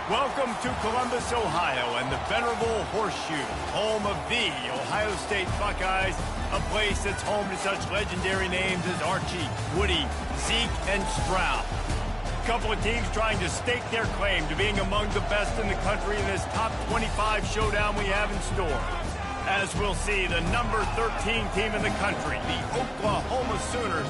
Welcome to Columbus, Ohio, and the venerable Horseshoe, home of the Ohio State Buckeyes, a place that's home to such legendary names as Archie, Woody, Zeke, and Stroud. A couple of teams trying to stake their claim to being among the best in the country in this top 25 showdown we have in store. As we'll see, the number 13 team in the country, the Oklahoma Sooners,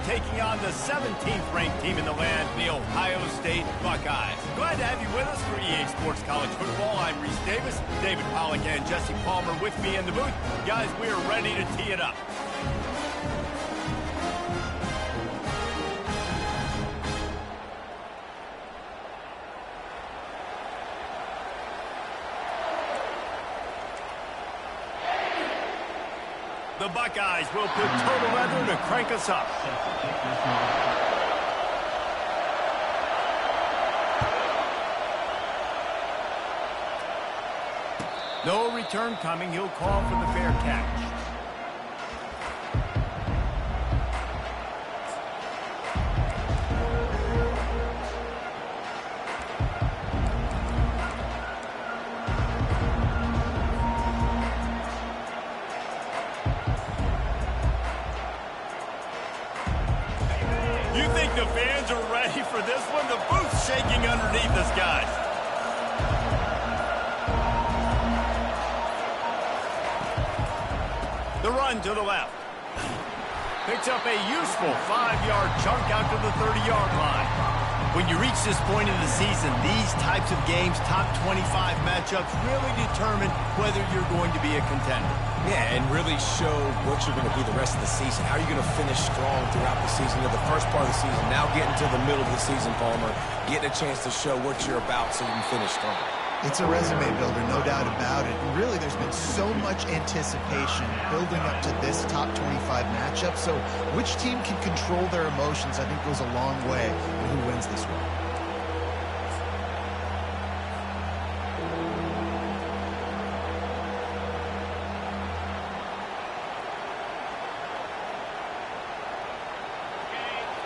taking on the 17th ranked team in the land, the Ohio State Buckeyes. Glad to have you with us for EA Sports College Football. I'm Reese Davis, David Pollack and Jesse Palmer with me in the booth. Guys, we are ready to tee it up. The Buckeyes will put total leather to crank us up. No return coming. He'll call for the fair catch. You think the fans are ready for this one? The booth's shaking underneath us, guys. The run to the left. Picks up a useful 5-yard chunk out to the 30-yard line. When you reach this point in the season, these types of games, top 25 matchups, really determine whether you're going to be a contender. Yeah, and really show what you're going to be the rest of the season. How are you going to finish strong throughout the season, or the first part of the season, now getting to the middle of the season, Palmer, getting a chance to show what you're about so you can finish strong. It's a resume builder, no doubt about it. And really, there's been so much anticipation building up to this top 25 matchup. So which team can control their emotions, I think, goes a long way in who wins this one.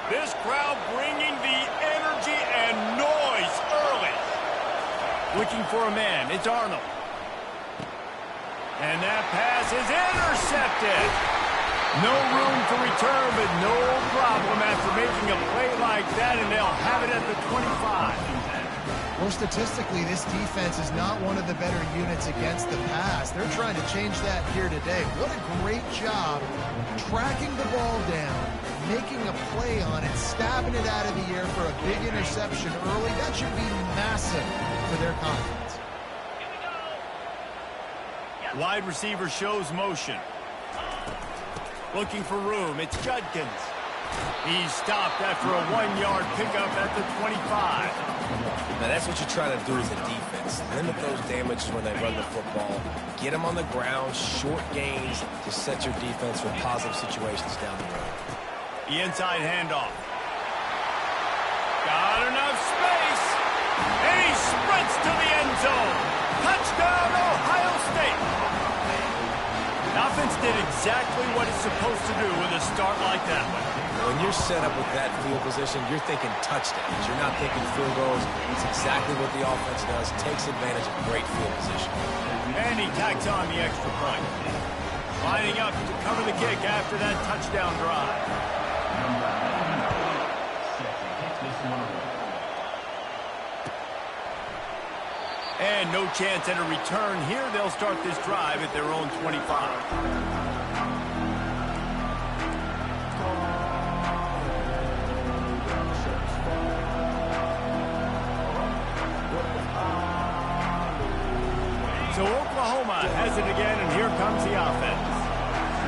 This crowd bringing the energy and noise early. Looking for a man. It's Arnold. And that pass is intercepted. No room for return, but no problem after making a play like that, and they'll have it at the 25. Well, statistically, this defense is not one of the better units against the pass. They're trying to change that here today. What a great job tracking the ball down, making a play on it, stabbing it out of the air for a big interception early. That should be massive for their confidence. Wide receiver shows motion. Looking for room. It's Judkins. He's stopped after a 1-yard pickup at the 25. Now, that's what you try to do as a defense. Limit those damages when they run the football. Get them on the ground, short gains to set your defense for positive situations down the road. The inside handoff. Got enough space. And he sprints to the end zone. Touchdown, Ohio State. The offense did exactly what it's supposed to do with a start like that one. When you're set up with that field position, you're thinking touchdowns. You're not thinking field goals. It's exactly what the offense does. Takes advantage of great field position. And he tacks on the extra point. Lining up to cover the kick after that touchdown drive. And no chance at a return here. They'll start this drive at their own 25. So Oklahoma has it again, and here comes the offense.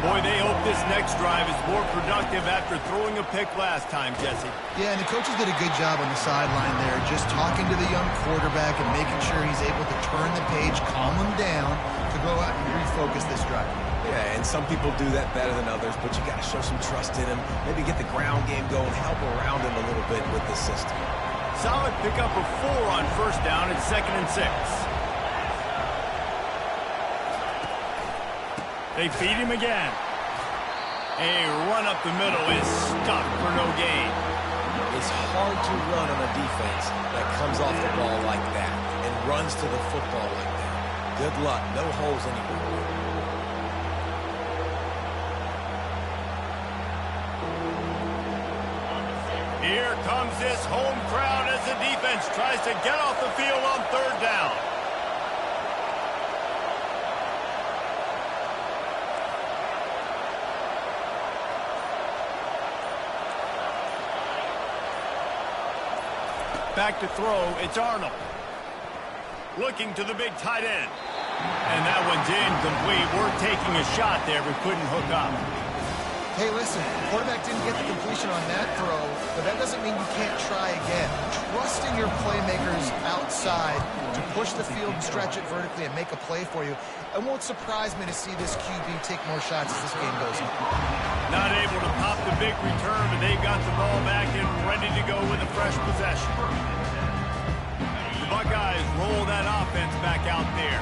Boy, they hope this next drive is more productive after throwing a pick last time, Jesse. Yeah, and the coaches did a good job on the sideline there, just talking to the young quarterback and making sure he's able to turn the page, calm him down to go out and refocus this drive. Yeah, and some people do that better than others, but you got to show some trust in him. Maybe get the ground game going, help around him a little bit with this system. Solid pickup of 4 on first down at 2nd and 6. They feed him again. A run up the middle is stuffed for no gain. It's hard to run on a defense that comes off the ball like that. runs to the football like that. Good luck. No holes anywhere. Here comes this home crowd as the defense tries to get off the field on third down. Back to throw, it's Arnold. Looking to the big tight end. And that one's incomplete. We're taking a shot there, but couldn't hook up. Hey, listen, the quarterback didn't get the completion on that throw, but that doesn't mean you can't try again. Trust in your playmakers outside to push the field and stretch it vertically and make a play for you. It won't surprise me to see this QB take more shots as this game goes on. Not able to pop the big return, but they've got the ball back and ready to go with a fresh possession. The Buckeyes roll that offense back out there.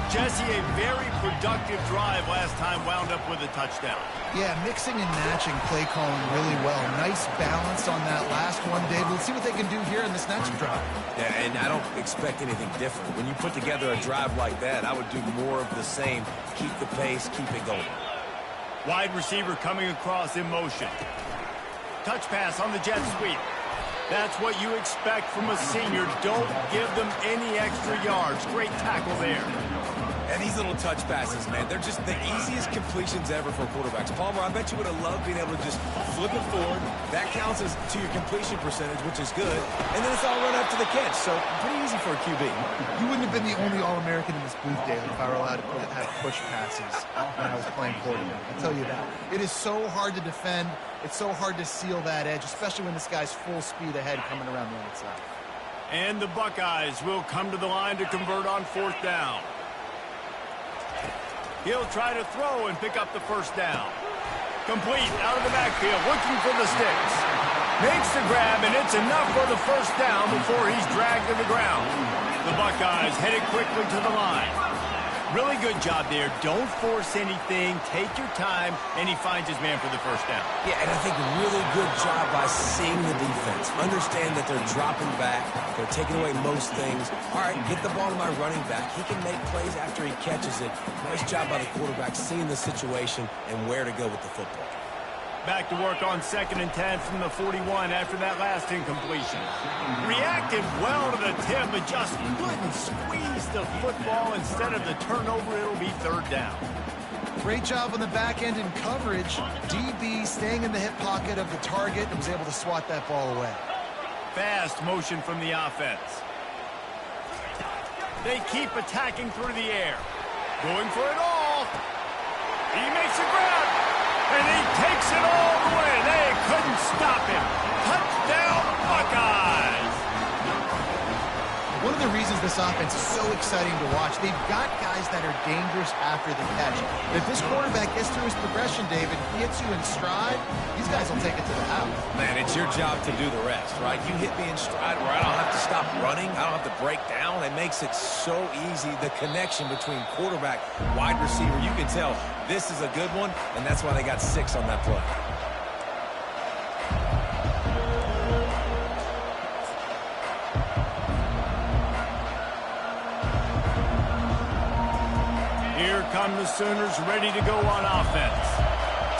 Jesse, a very productive drive last time, wound up with a touchdown. Yeah, mixing and matching play calling really well. Nice balance on that last one, Dave. Let's see what they can do here in this next drive. Yeah, and I don't expect anything different. When you put together a drive like that, I would do more of the same. Keep the pace, keep it going. Wide receiver coming across in motion. Touch pass on the jet sweep. That's what you expect from a senior. Don't give them any extra yards. Great tackle there. And these little touch passes, man, they're just the easiest completions ever for quarterbacks. Palmer, I bet you would have loved being able to just flip it forward. That counts as to your completion percentage, which is good. And then it's all run up to the catch. So pretty easy for a QB. You wouldn't have been the only All-American in this booth, David, if I were allowed to have push passes when I was playing quarterback. I'll tell you that. It is so hard to defend. It's so hard to seal that edge, especially when this guy's full speed ahead coming around the outside. And the Buckeyes will come to the line to convert on fourth down. He'll try to throw and pick up the first down. Complete out of the backfield, looking for the sticks. Makes the grab, and it's enough for the first down before he's dragged to the ground. The Buckeyes headed quickly to the line. Really good job there. Don't force anything. Take your time, and he finds his man for the first down. Yeah, and I think really good job by seeing the defense. Understand that they're dropping back. They're taking away most things. All right, get the ball to my running back. He can make plays after he catches it. Nice job by the quarterback seeing the situation and where to go with the football. Back to work on 2nd and 10 from the 41 after that last incompletion. Reacted well to the tip, but just couldn't squeeze the football. Instead of the turnover, it'll be third down. Great job on the back end in coverage. DB staying in the hip pocket of the target and was able to swat that ball away. Fast motion from the offense. They keep attacking through the air. Going for it all. He makes a grab. And he takes it all the way. They couldn't stop him. Touchdown, Buckeyes! One of the reasons this offense is so exciting to watch, they've got guys that are dangerous after the catch. If this quarterback gets through his progression, David, he hits you in stride, these guys will take it to the house. Man, it's your job to do the rest, right? You hit me in stride where I don't have to stop running. I don't have to break down. It makes it so easy. The connection between quarterback, wide receiver, you can tell this is a good one, and that's why they got 6 on that play. Here come the Sooners ready to go on offense.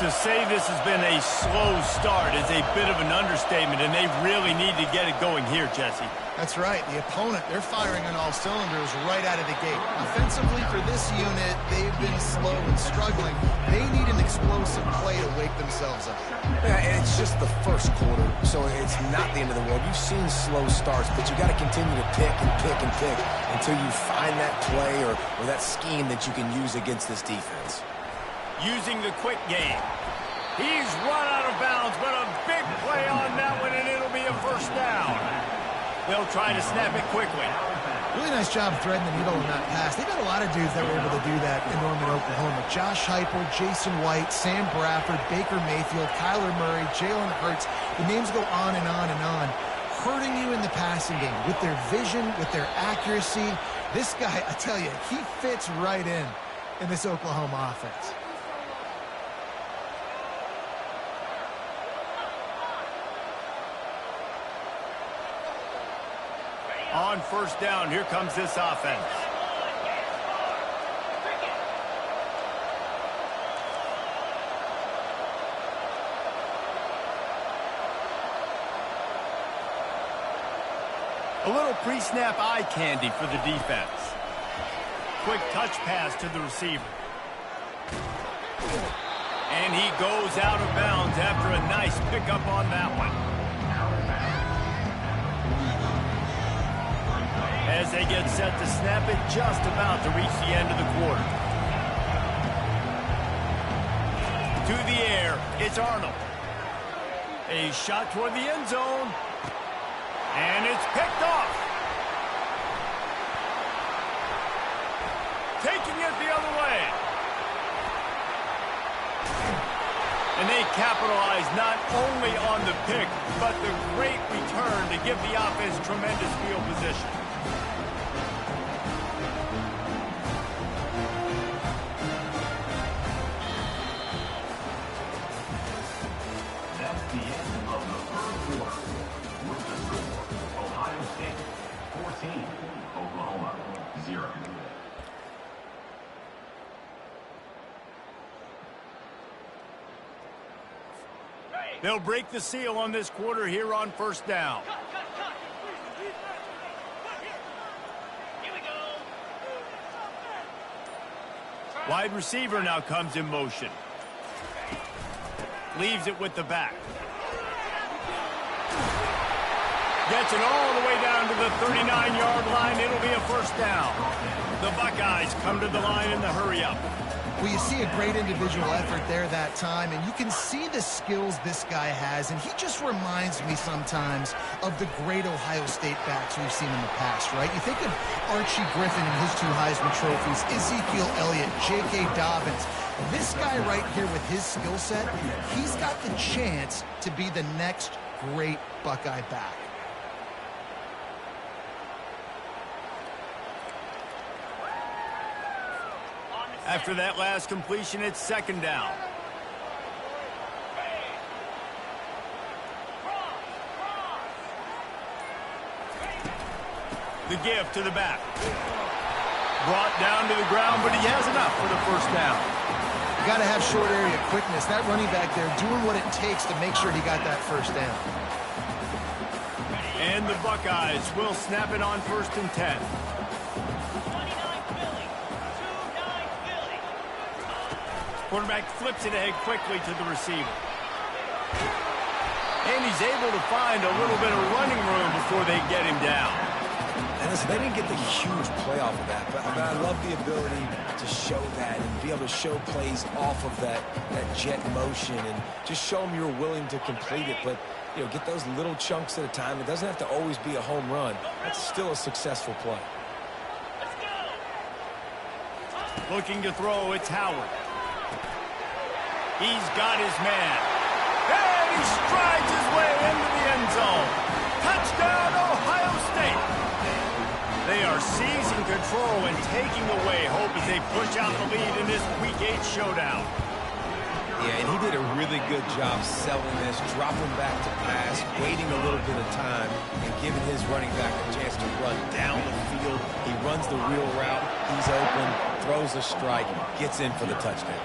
To say this has been a slow start is a bit of an understatement, and they really need to get it going here, Jesse. That's right. The opponent, they're firing on all cylinders right out of the gate. Offensively for this unit, they've been slow and struggling. They need an explosive play to wake themselves up. Yeah, and it's just the first quarter, so it's not the end of the world. You've seen slow starts, but you got to continue to pick and pick and pick until you find that play or that scheme that you can use against this defense. Using the quick game. He's run out of bounds, but a big play on that one, and it'll be a first down. They'll try to snap it quickly. Really nice job threading the needle on that pass. They got a lot of dudes that were able to do that in Norman, Oklahoma. Josh Heupel, Jason White, Sam Bradford, Baker Mayfield, Kyler Murray, Jalen Hurts. The names go on and on and on. Hurting you in the passing game with their vision, with their accuracy. This guy, I tell you, he fits right in this Oklahoma offense. On first down, here comes this offense. A little pre-snap eye candy for the defense. Quick touch pass to the receiver. And he goes out of bounds after a nice pickup on that one. As they get set to snap it, just about to reach the end of the quarter. To the air, it's Arnold. A shot toward the end zone. And it's picked off. Taking it the other way. And they capitalize not only on the pick, but the great return to give the offense tremendous field position. That's the end of the third quarter. With the score, Ohio State 14, Oklahoma 0. They'll break the seal on this quarter here on first down. Wide receiver now comes in motion. Leaves it with the back. Gets it all the way down to the 39-yard line. It'll be a first down. The Buckeyes come to the line in the hurry-up. Well, you see a great individual effort there that time, and you can see the skills this guy has, and he just reminds me sometimes of the great Ohio State backs we've seen in the past, right? You think of Archie Griffin and his 2 Heisman trophies, Ezekiel Elliott, J.K. Dobbins. This guy right here with his skill set, he's got the chance to be the next great Buckeye back. After that last completion, it's second down. The give to the back. Brought down to the ground, but he has enough for the first down. You got to have short area quickness. That running back there doing what it takes to make sure he got that first down. And the Buckeyes will snap it on 1st and 10. Quarterback flips it ahead quickly to the receiver. And he's able to find a little bit of running room before they get him down. And listen, they didn't get the huge play off of that, but I love the ability to show that and be able to show plays off of that jet motion and just show them you're willing to complete it. But, you know, get those little chunks at a time. It doesn't have to always be a home run. That's still a successful play. Looking to throw, it's Howard. He's got his man. And he strides his way into the end zone. Touchdown, Ohio State. They are seizing control and taking away hope as they push out the lead in this Week 8 showdown. Yeah, and he did a really good job selling this, dropping back to pass, waiting a little bit of time, and giving his running back a chance to run down the field. He runs the wheel route. He's open, throws a strike, gets in for the touchdown.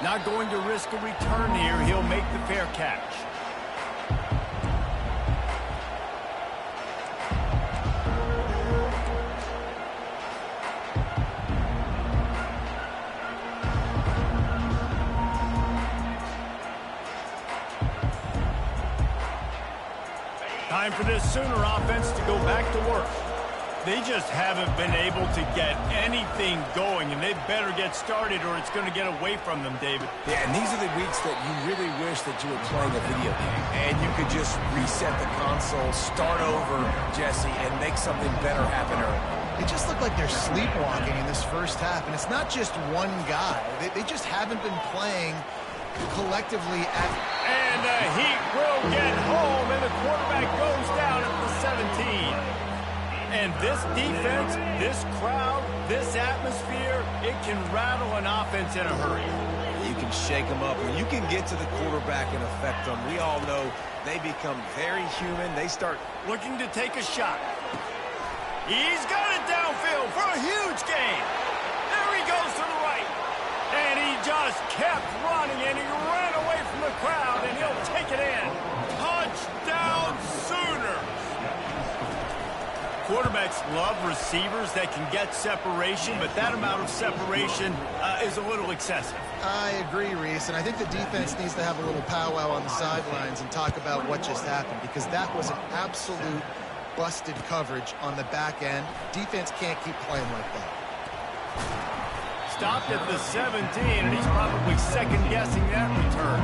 Not going to risk a return here. He'll make the fair catch. Time for this Sooner offense to go back to work. They just haven't been able to get anything going, and they better get started or it's going to get away from them, David. Yeah, and these are the weeks that you really wish that you were playing a video game, and you could just reset the console, start over, Jesse, and make something better happen early. They just look like they're sleepwalking in this first half, and it's not just one guy. They just haven't been playing collectively at... And the Heat will get home, and the quarterback goes down at the 17. And this defense, this crowd, this atmosphere, it can rattle an offense in a hurry. You can shake them up. When you can get to the quarterback and affect them, we all know they become very human. They start looking to take a shot. He's got it downfield for a huge gain. There he goes to the right. And he just kept running, and he ran away from the crowd, and he'll take it in. Touchdown Sooners! Quarterbacks love receivers that can get separation, but that amount of separation is a little excessive. I agree, Reese, and I think the defense needs to have a little powwow on the sidelines and talk about what just happened, because that was an absolute busted coverage on the back end. Defense can't keep playing like that. Stopped at the 17, and he's probably second-guessing that return.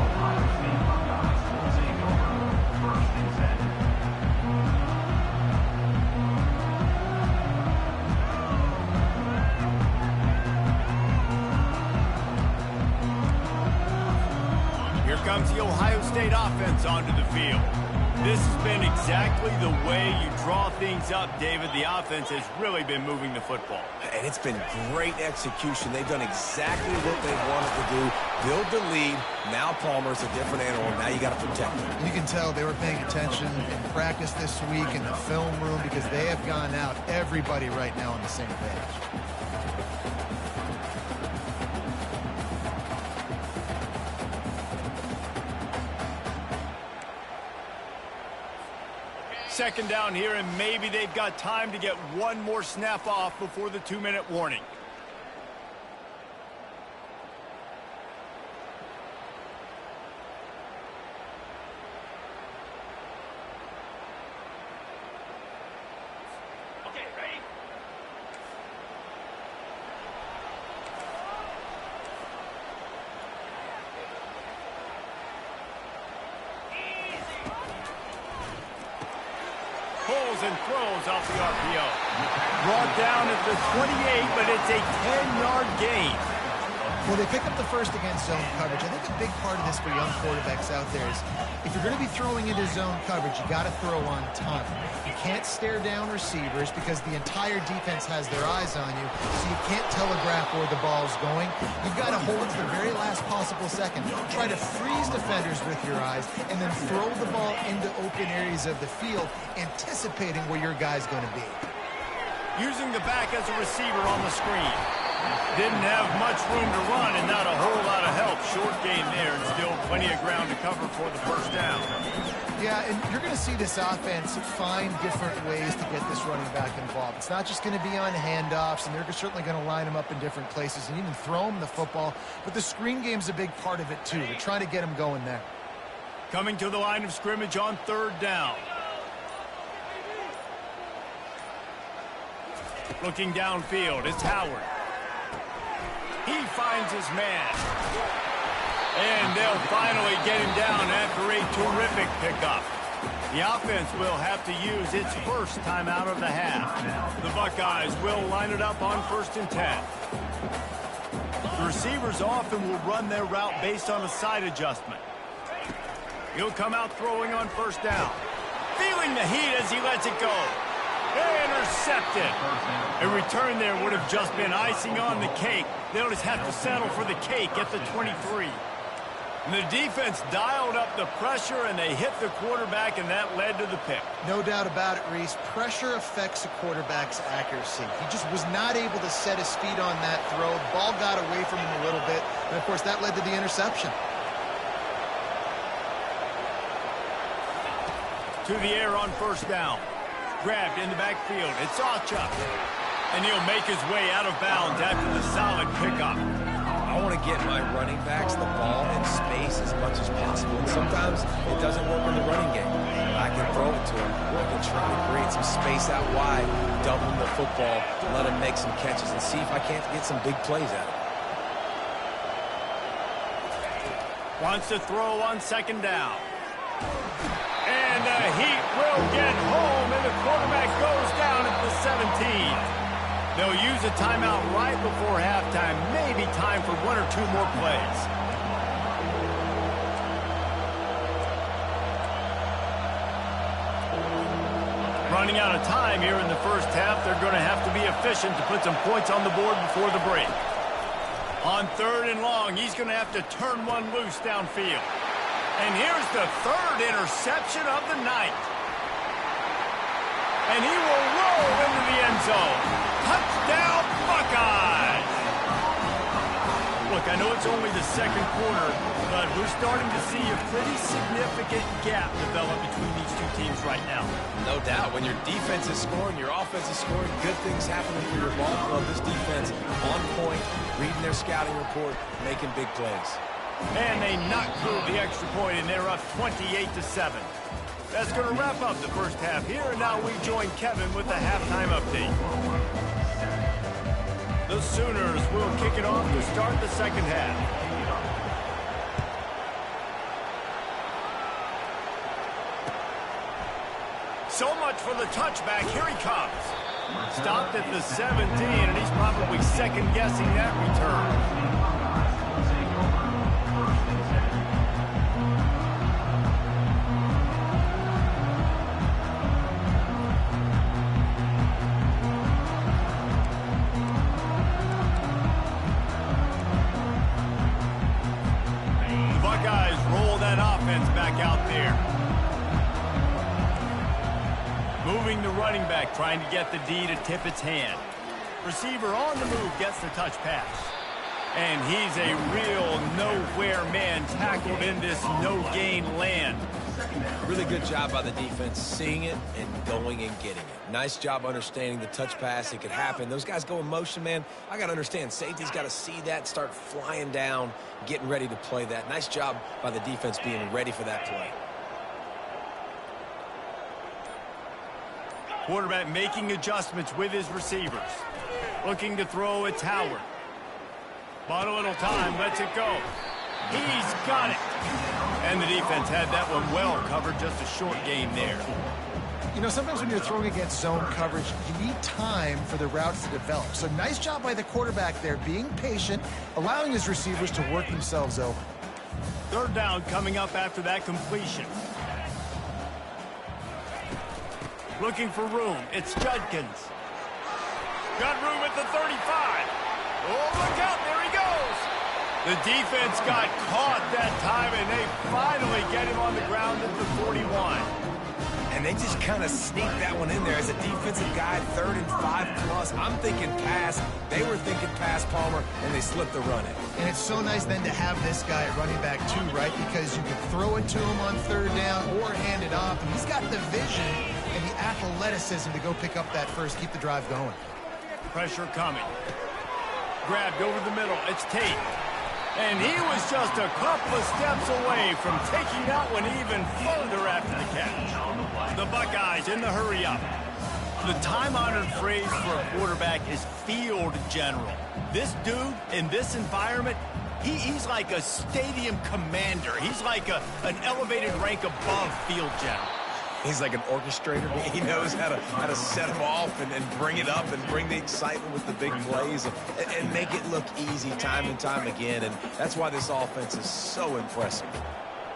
Here comes the Ohio State offense onto the field. This has been exactly the way you draw things up, David. The offense has really been moving the football. And it's been great execution. They've done exactly what they wanted to do. Build the lead. Now Palmer's a different animal. Now you got to protect him. You can tell they were paying attention in practice this week in the film room, because they have gone out, everybody right now on the same page. Second down here, and maybe they've got time to get one more snap off before the 2-minute warning. Okay, ready? Pulls and throws off the RPO. Brought down at the 28, but it's a 10-yard gain. Well, they pick up the first against zone coverage. I think a big part of this for young quarterbacks out there is if you're going to be throwing into zone coverage, you got to throw on time. You can't stare down receivers because the entire defense has their eyes on you, so you can't telegraph where the ball's going. You've got to hold to the very last possible second. Try to freeze defenders with your eyes and then throw the ball into open areas of the field, anticipating where your guy's going to be. Using the back as a receiver on the screen. Didn't have much room to run and not a whole lot of help. Short gain there and still plenty of ground to cover for the first down. Yeah, and you're going to see this offense find different ways to get this running back involved. It's not just going to be on handoffs, and they're certainly going to line them up in different places and even throw them the football. But the screen game's a big part of it, too. They're trying to get them going there. Coming to the line of scrimmage on third down. Looking downfield, it's Howard. He finds his man. And they'll finally get him down after a terrific pickup. The offense will have to use its first timeout of the half. The Buckeyes will line it up on 1st and 10. The receivers often will run their route based on a side adjustment. He'll come out throwing on 1st down. Feeling the heat as he lets it go. Intercepted. A return there would have just been icing on the cake. They'll just have to settle for the cake at the 23. And the defense dialed up the pressure, and they hit the quarterback, and that led to the pick. No doubt about it, Reese. Pressure affects a quarterback's accuracy. He just was not able to set his feet on that throw. The ball got away from him a little bit, and, of course, that led to the interception. To the air on 1st down. Grabbed in the backfield. It's Ocha. And he'll make his way out of bounds after the solid pickup. I want to get my running backs the ball in space as much as possible. And sometimes it doesn't work in the running game. I can throw it to him. I can try to create some space out wide, dump him the football, let him make some catches, and see if I can't get some big plays out of it. Wants to throw on 2nd down. And the heat will get home, and the quarterback goes down at the 17. They'll use a timeout right before halftime. Maybe time for 1 or 2 more plays. Running out of time here in the first half. They're going to have to be efficient to put some points on the board before the break. On 3rd and long, he's going to have to turn one loose downfield. And here's the 3rd interception of the night. And he will roll into the end zone. Touchdown, Buckeyes! Look, I know it's only the second quarter, but we're starting to see a pretty significant gap develop between these two teams right now. No doubt. When your defense is scoring, your offense is scoring, good things happening for your ball club. This defense on point, reading their scouting report, making big plays. And they knocked through the extra point, and they're up 28-7. That's going to wrap up the first half here, and now we join Kevin with the halftime update. The Sooners will kick it off to start the second half. So much for the touchback. Here he comes. Stopped at the 17, and he's probably second-guessing that return. Back out there. Moving the running back, trying to get the D to tip its hand. Receiver on the move gets the touch pass. And he's a real nowhere man tackled in this no-gain land. Really good job by the defense, seeing it and going and getting it. Nice job understanding the touch pass. It could happen. Those guys go in motion, man. I got to understand. Safety's got to see that, start flying down, getting ready to play that. Nice job by the defense being ready for that play. Quarterback making adjustments with his receivers. Looking to throw it Howard. Bought a little time, lets it go. He's got it. And the defense had that one well covered, just a short gain there. You know, sometimes when you're throwing against zone coverage, you need time for the routes to develop. So nice job by the quarterback there, being patient, allowing his receivers to work themselves open. Third down coming up after that completion. Looking for room. It's Judkins. Got room at the 35. Oh, look out. There he goes. The defense got caught that time, and they finally get him on the ground at the 41. And they just kind of sneaked that one in there as a defensive guy, 3rd and 5+. I'm thinking pass. They were thinking pass, Palmer, and they slipped the run in. And it's so nice then to have this guy at running back too, right? Because you can throw it to him on 3rd down or hand it off. And he's got the vision and the athleticism to go pick up that first, keep the drive going. Pressure coming. Grabbed over the middle. It's Tate. And he was just a couple of steps away from taking that one even further after the catch. The Buckeyes in the hurry-up. The time-honored phrase for a quarterback is field general. This dude, in this environment, he's like a stadium commander. He's like an elevated rank above field general. He's like an orchestrator. He knows how to set them off and bring it up and bring the excitement with the big plays and make it look easy time and time again. And that's why this offense is so impressive.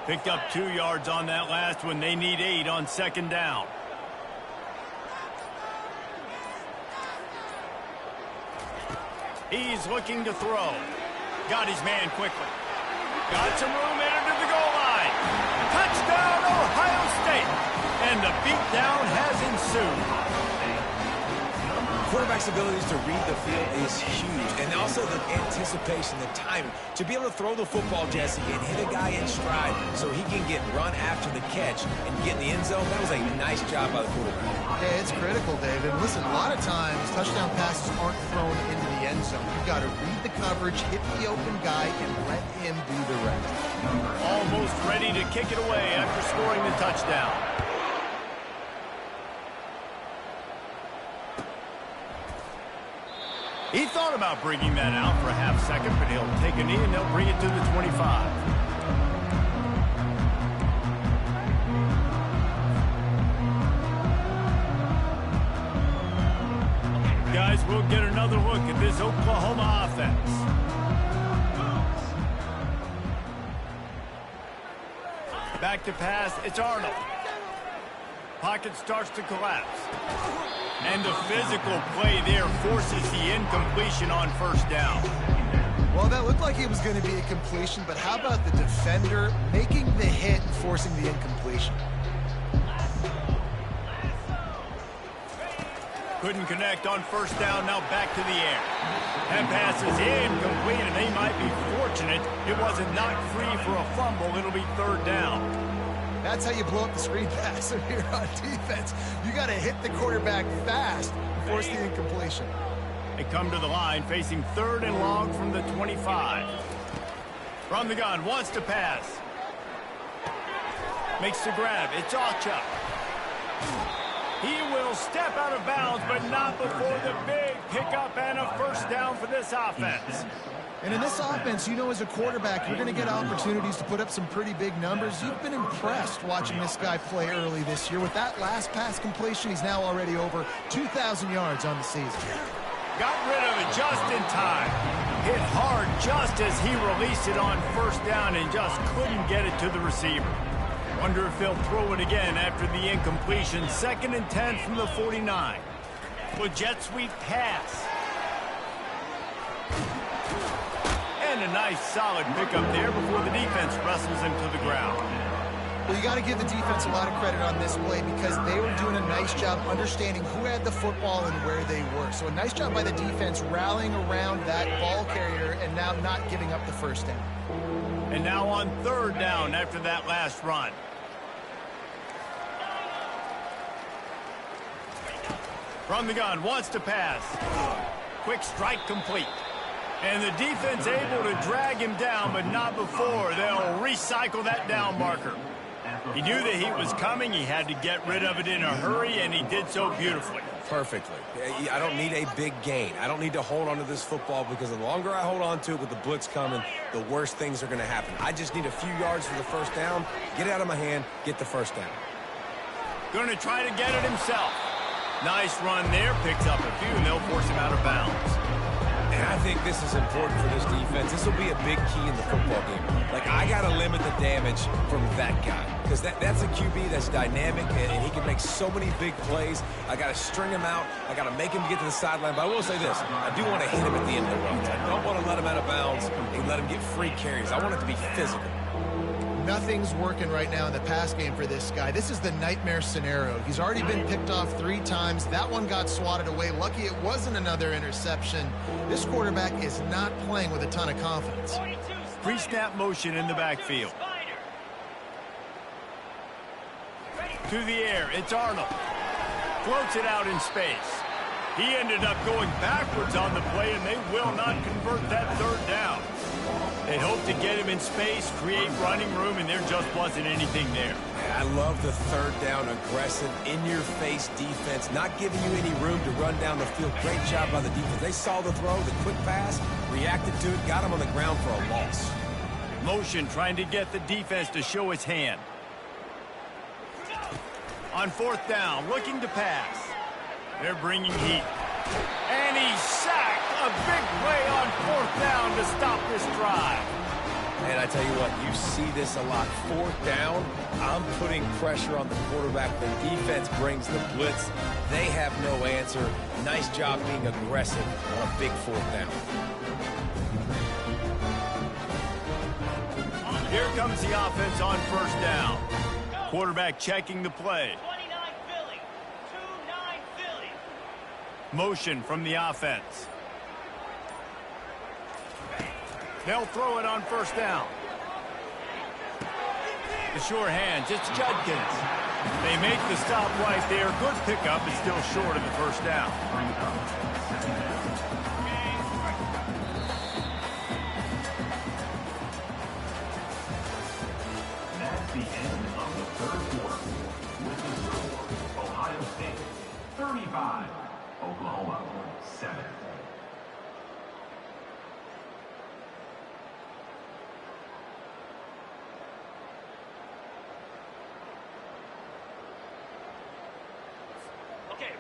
Picked up 2 yards on that last one. They need 8 on 2nd down. He's looking to throw. Got his man quickly. Got some room into the goal line. Touchdown, Ohio State. And the beatdown has ensued. Quarterback's abilities to read the field is huge. And also the anticipation, the timing. To be able to throw the football, Jesse, and hit a guy in stride so he can get run after the catch and get in the end zone, that was a nice job by the quarterback. Yeah, it's critical, David. And listen, a lot of times touchdown passes aren't thrown into the end zone. You've got to read the coverage, hit the open guy, and let him do the rest. Almost ready to kick it away after scoring the touchdown. He thought about bringing that out for a half second, but he'll take a knee and they'll bring it to the 25. Guys, we'll get another look at this Oklahoma offense. Back to pass, it's Arnold. Pocket starts to collapse. And the physical play there forces the incompletion on 1st down. Well, that looked like it was going to be a completion, but how about the defender making the hit and forcing the incompletion? Couldn't connect on first down, now back to the air. That pass is incomplete, and they might be fortunate it wasn't knocked free for a fumble. It'll be third down. That's how you blow up the screen pass here on defense. You got to hit the quarterback fast and force the incompletion. They come to the line facing third and long from the 25. From the gun, wants to pass. Makes the grab. It's Ochuk. He will step out of bounds, but not before the big pickup and a first down for this offense. And in this offense, you know, as a quarterback, you're going to get opportunities to put up some pretty big numbers. You've been impressed watching this guy play early this year. With that last pass completion, he's now already over 2,000 yards on the season. Got rid of it just in time. Hit hard just as he released it on first down and just couldn't get it to the receiver. Wonder if they'll throw it again after the incompletion. 2nd and 10 from the 49. Well, jet sweep pass. And a nice solid pickup there before the defense wrestles him to the ground. Well, you got to give the defense a lot of credit on this play because they were doing a nice job understanding who had the football and where they were. So a nice job by the defense rallying around that ball carrier and now not giving up the first down. And now on third down after that last run. From the gun, wants to pass. Quick strike complete. And the defense able to drag him down, but not before. They'll recycle that down marker. He knew the heat was coming. He had to get rid of it in a hurry, and he did so beautifully. Perfectly. I don't need a big gain. I don't need to hold on to this football because the longer I hold on to it with the blitz coming, the worse things are going to happen. I just need a few yards for the first down, get it out of my hand, get the first down. Going to try to get it himself. Nice run there, picks up a few, and they'll force him out of bounds. And I think this is important for this defense. This will be a big key in the football game. Like, I got to limit the damage from that guy. Because that's a QB that's dynamic, and he can make so many big plays. I got to string him out. I got to make him get to the sideline. But I will say this. I do want to hit him at the end of the run. I don't want to let him out of bounds and let him get free carries. I want it to be physical. Nothing's working right now in the pass game for this guy. This is the nightmare scenario. He's already been picked off 3 times. That one got swatted away. Lucky it wasn't another interception. This quarterback is not playing with a ton of confidence. Pre-snap motion in the backfield. To the air, it's Arnold. Floats it out in space. He ended up going backwards on the play, and they will not convert that third down. They hope to get him in space, create running room, and there just wasn't anything there. I love the third down, aggressive, in-your-face defense, not giving you any room to run down the field. Great job by the defense. They saw the throw, the quick pass, reacted to it, got him on the ground for a loss. Motion trying to get the defense to show its hand. On fourth down, looking to pass. They're bringing heat. And he's sacked. A big play on fourth down to stop this drive. And I tell you what, you see this a lot. Fourth down, I'm putting pressure on the quarterback. The defense brings the blitz. They have no answer. Nice job being aggressive on a big fourth down. Here comes the offense on first down. Quarterback checking the play. 29 Philly. 2-9 Philly. Motion from the offense. They'll throw it on first down. The sure hands, it's Judkins. They make the stop right there. Good pickup, but still short of the first down. That's the end of the third quarter. With the score, Ohio State 35, Oklahoma 7.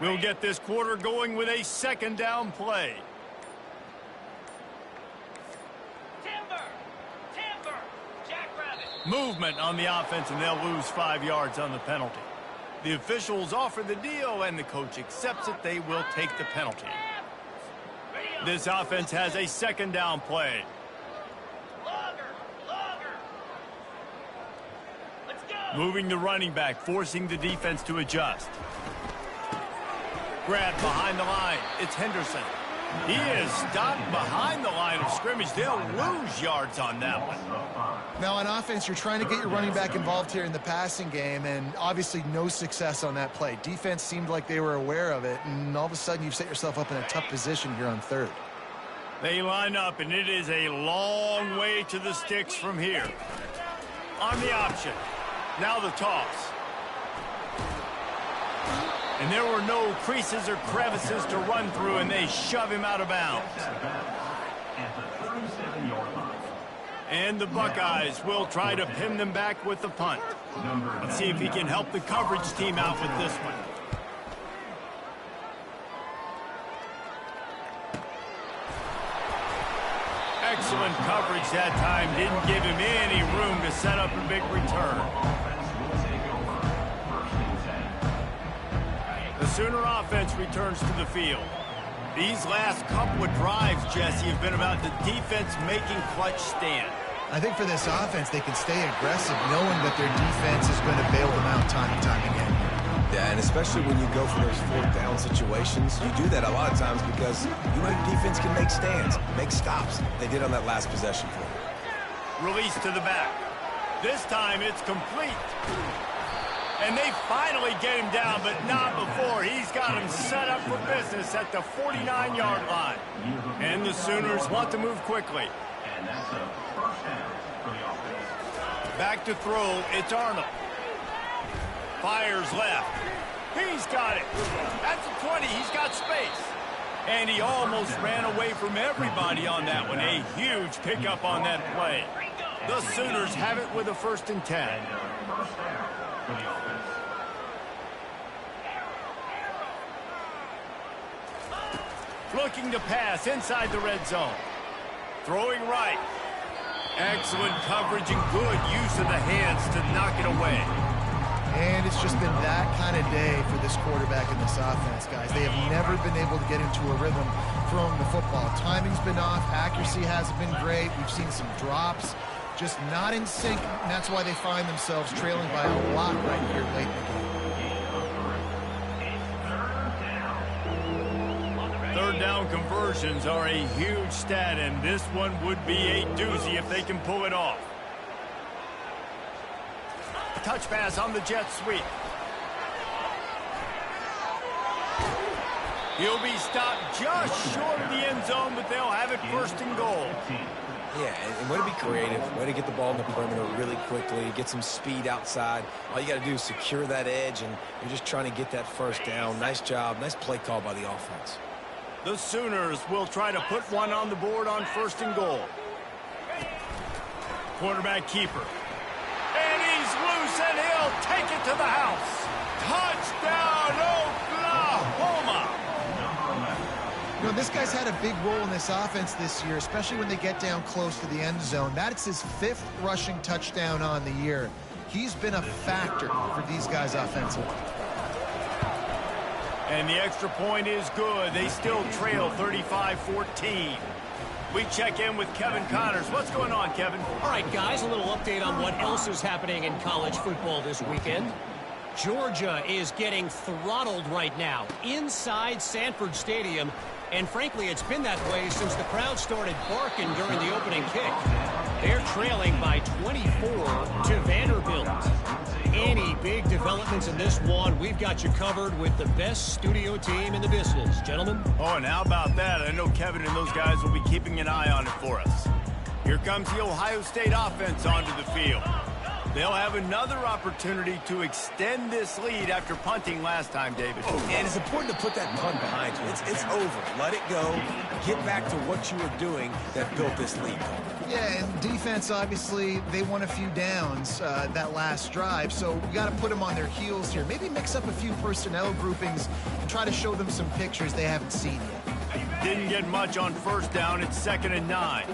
We'll get this quarter going with a second down play. Timber, Jackrabbit. Movement on the offense, and they'll lose 5 yards on the penalty. The officials offer the deal, and the coach accepts it. They will take the penalty. This offense has a second down play. Logger. Let's go. Moving the running back, forcing the defense to adjust. Grab behind the line. It's Henderson. He is stopped behind the line of scrimmage. They'll lose yards on that one. Now, on offense, you're trying to get your running back involved here in the passing game, and obviously no success on that play. Defense seemed like they were aware of it, and all of a sudden you've set yourself up in a tough position here on third. They line up, and it is a long way to the sticks from here. On the option. Now the toss. And there were no creases or crevices to run through, and they shove him out of bounds. And the Buckeyes will try to pin them back with the punt. Let's see if he can help the coverage team out with this one. Excellent coverage that time. Didn't give him any room to set up a big return. The Sooner offense returns to the field. These last couple of drives, Jesse, have been about the defense making clutch stand. I think for this offense, they can stay aggressive knowing that their defense is going to bail them out time and time again. Yeah, and especially when you go for those fourth down situations, you do that a lot of times because you know your defense can make stands, make stops. They did on that last possession for them. Release to the back. This time it's complete. And they finally get him down, but not before. He's got him set up for business at the 49-yard line. And the Sooners want to move quickly. And that's a first down for the offense. Back to throw, it's Arnold. Fires left. He's got it. That's a 20. He's got space. And he almost ran away from everybody on that one. A huge pickup on that play. The Sooners have it with a 1st and 10. First down for the offense. Looking to pass inside the red zone. Throwing right. Excellent coverage and good use of the hands to knock it away. And it's just been that kind of day for this quarterback in this offense, guys. They have never been able to get into a rhythm throwing the football. Timing's been off. Accuracy hasn't been great. We've seen some drops. Just not in sync, and that's why they find themselves trailing by a lot right here late in the game. Third down conversions are a huge stat, and this one would be a doozy if they can pull it off. Touch pass on the jet sweep. He'll be stopped just short of the end zone, but they'll have it 1st and goal. Yeah, and way to be creative, way to get the ball in the perimeter really quickly, get some speed outside. All you got to do is secure that edge, and you're just trying to get that 1st down. Nice job, nice play call by the offense. The Sooners will try to put one on the board on 1st and goal. Quarterback keeper. And he's loose, and he'll take it to the house. Touchdown, Oklahoma! You know, this guy's had a big role in this offense this year, especially when they get down close to the end zone. That's his 5th rushing touchdown on the year. He's been a factor for these guys offensively. And the extra point is good. They still trail 35-14. We check in with Kevin Connors. What's going on, Kevin? All right, guys, a little update on what else is happening in college football this weekend. Georgia is getting throttled right now inside Sanford Stadium. And frankly, it's been that way since the crowd started barking during the opening kick. They're trailing by 24 to Vanderbilt. Any big developments in this one, we've got you covered with the best studio team in the business. Gentlemen? Oh, and how about that? I know Kevin and those guys will be keeping an eye on it for us. Here comes the Ohio State offense onto the field. They'll have another opportunity to extend this lead after punting last time, David. And it's important to put that punt behind you. It's over. Let it go. Get back to what you were doing that built this lead. Yeah, and defense, obviously, they won a few downs that last drive, so we got to put them on their heels here. Maybe mix up a few personnel groupings and try to show them some pictures they haven't seen yet. Didn't get much on 1st down. It's 2nd and 9.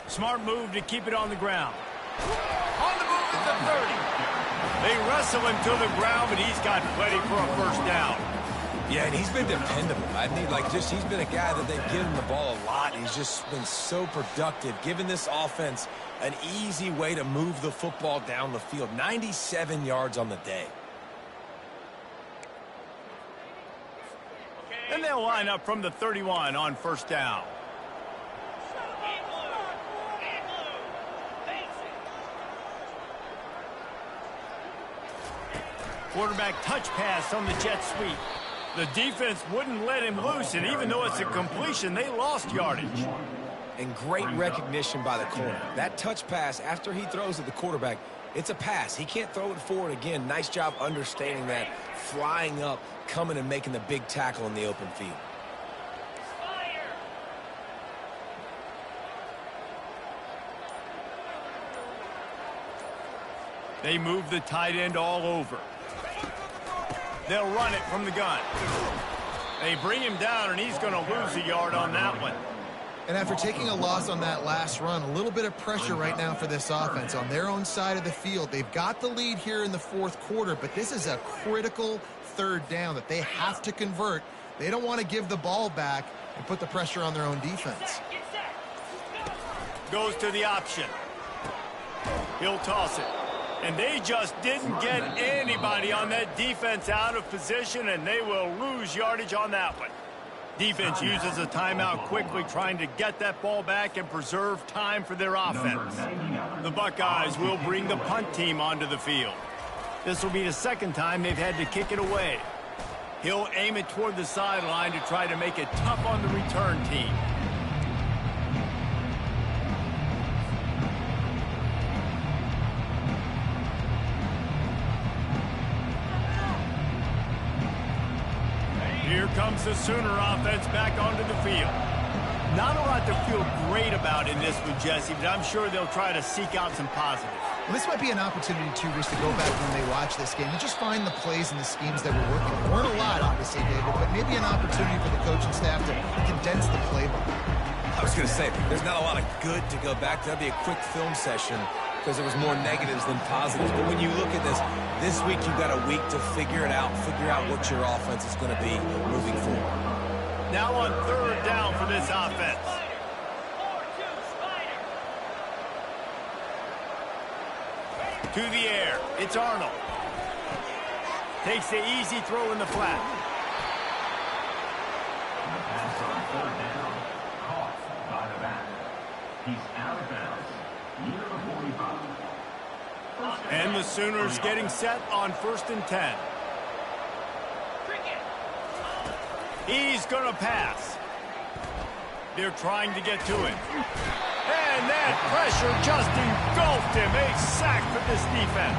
Smart move to keep it on the ground. On the move at the 30. They wrestle him to the ground, but he's got plenty for a 1st down. Yeah, and he's been dependable. He's been a guy that they've given the ball a lot. He's just been so productive, giving this offense an easy way to move the football down the field. 97 yards on the day. And they'll line up from the 31 on first down. Quarterback touch pass on the jet sweep. The defense wouldn't let him loose, and even though it's a completion, they lost yardage. And great recognition by the corner. That touch pass, after he throws at the quarterback, it's a pass. He can't throw it forward again. Nice job understanding that, flying up, coming and making the big tackle in the open field. They move the tight end all over. They'll run it from the gun. They bring him down, and he's going to lose a yard on that one. And after taking a loss on that last run, a little bit of pressure right now for this offense on their own side of the field. They've got the lead here in the fourth quarter, but this is a critical third down that they have to convert. They don't want to give the ball back and put the pressure on their own defense. Goes to the option. He'll toss it. And they just didn't get anybody on that defense out of position, and they will lose yardage on that one. Defense uses a timeout quickly, trying to get that ball back and preserve time for their offense. The Buckeyes will bring the punt team onto the field. This will be the second time they've had to kick it away. He'll aim it toward the sideline to try to make it tough on the return team. Here comes the Sooner offense back onto the field. Not a lot to feel great about in this one, Jesse, but I'm sure they'll try to seek out some positives. Well, this might be an opportunity, too, Rich, to go back when they watch this game and just find the plays and the schemes that were working. There weren't a lot, obviously, David, but maybe an opportunity for the coaching staff to condense the playbook. I was going to say, there's not a lot of good to go back to. That'd be a quick film session because there was more negatives than positives. But when you look at this week you've got a week to figure it out, figure out what your offense is going to be moving forward. Now on third down for this offense. To the air. It's Arnold. Takes the easy throw in the flat. The pass on third down. Caught by the back. He's out of bounds. Near the 45. And the Sooners getting set on 1st and 10. He's going to pass. They're trying to get to it. And that pressure just engulfed him. A sack for this defense.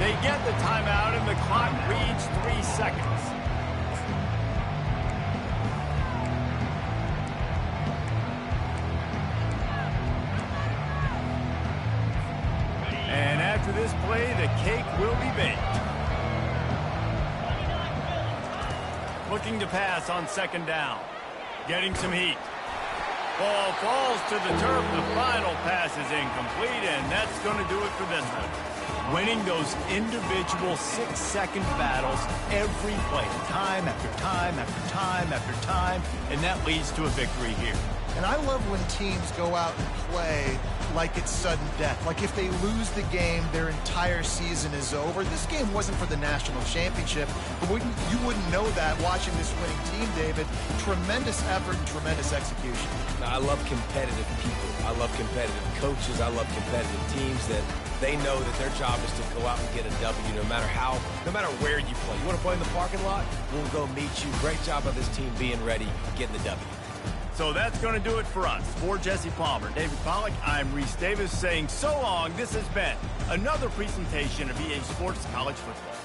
They get the timeout, and the clock reads 3 seconds. And after this play, the cake will be baked. Looking to pass on 2nd down. Getting some heat. Ball falls to the turf. The final pass is incomplete, and that's going to do it for this one. Winning those individual 6-second battles every play, time after time after time after time, and that leads to a victory here. And I love when teams go out and play like it's sudden death. Like if they lose the game, their entire season is over. This game wasn't for the national championship, but you wouldn't know that watching this winning team, David. Tremendous effort and tremendous execution. I love competitive people. I love competitive coaches. I love competitive teams that they know that their job is to go out and get a W no matter where you play. You want to play in the parking lot? We'll go meet you. Great job of this team being ready, getting the W. So that's going to do it for us. For Jesse Palmer, David Pollack, I'm Reese Davis saying so long. This has been another presentation of EA Sports College Football.